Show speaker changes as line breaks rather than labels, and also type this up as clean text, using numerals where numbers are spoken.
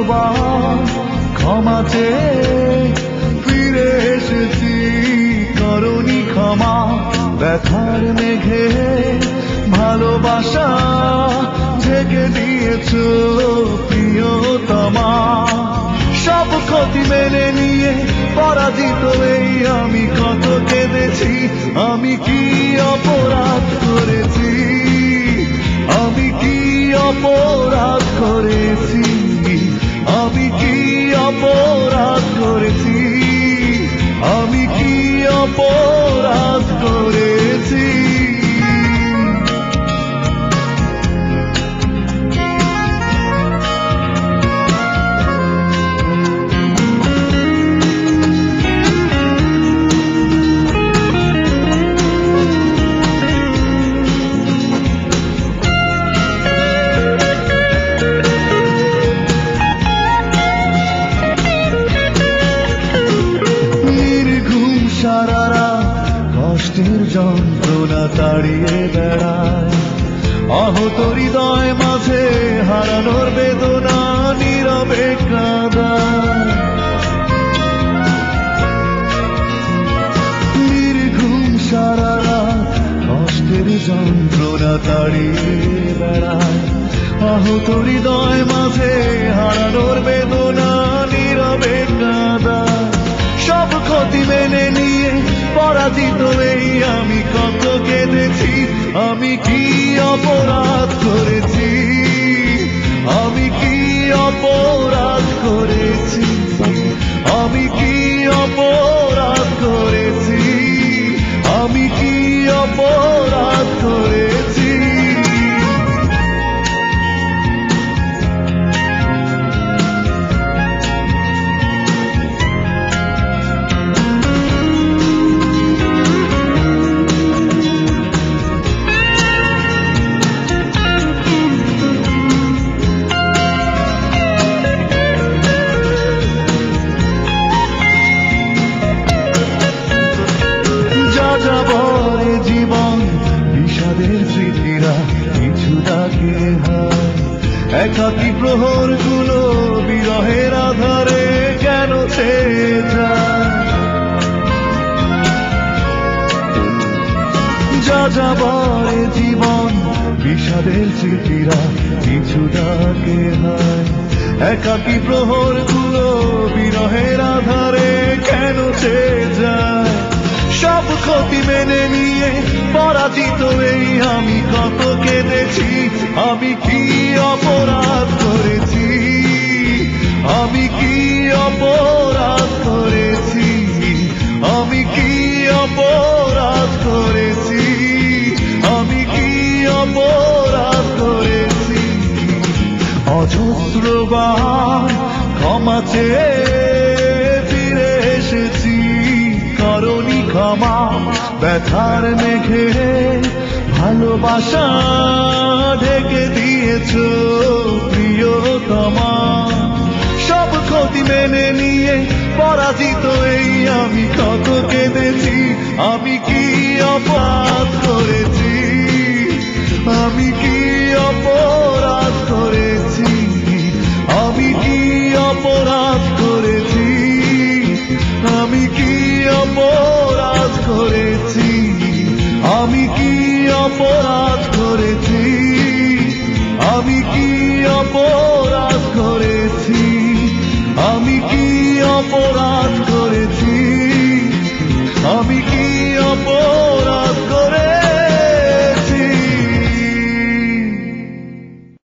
অজস্রবার ক্ষমা চেয়ে ফিরে এসেছি, করনি ক্ষমা। ব্যথার মেঘে ভালোবাসা ঢেকে দিয়েছ প্রিয়তমা। সব ক্ষতি মেনে নিয়ে পরাজিত এই আমি কত কেঁদেছি। আমি কি অপরাধ করেছি, আমি কি অপরাধ করেছি, আমি কি অপরাধ করেছি, আমি কি অপরাধ করেছি। সারারা কষ্টের যন্ত্রণা তাড়িয়ে বেড়ায়, আহত হৃদয় মাঝে হারানোর বেদনা নীরবে কাঁদায়। নির্ঘুম সারারা কষ্টের যন্ত্রণা তাড়িয়ে বেড়ায়, আহত হৃদয় মাঝে হারানোর বেদনা নীরবে কাঁদায়। সব ক্ষতি মেনে নিয়ে পরাজিত এই আমি কত কেঁদেছি। আমি কি অপরাধ করেছি, আমি কি অপরাধ করেছি, আমি কি অপরাধ করেছি, আমি কি অপরাধ করেছি। যাযাবরে জীবন বিষাদের স্মৃতিরা কিছু ডাকে হায়, একাকী প্রহর গুলো বিরহের আধারে কেন ছেয়ে যায়। যাযাবরে জীবন বিষাদের স্মৃতিরা কিছু ডাকে হায়, একাকী প্রহর গুলো বিরহের আধারে কেন ছেয়ে যায়। সব ক্ষতি মেনে নিয়ে পরাজিত এই আমি কত কেঁদেছি। আমি কি অপরাধ করেছি, আমি কি অপরাধ করেছি, আমি কি অপরাধ করেছি, আমি কি অপরাধ করেছি। অজস্রবার ক্ষমা চেয়ে ফিরে এসেছি, করনি ক্ষমা। ব্যথার মেঘে ভালোবাসা ঢেকে দিয়েছ প্রিয়তমা। সব ক্ষতি মেনে নিয়ে পরাজিত এই আমি কত কেঁদেছি। আমি কি অপরাধ করেছি, আমি কি অপরাধ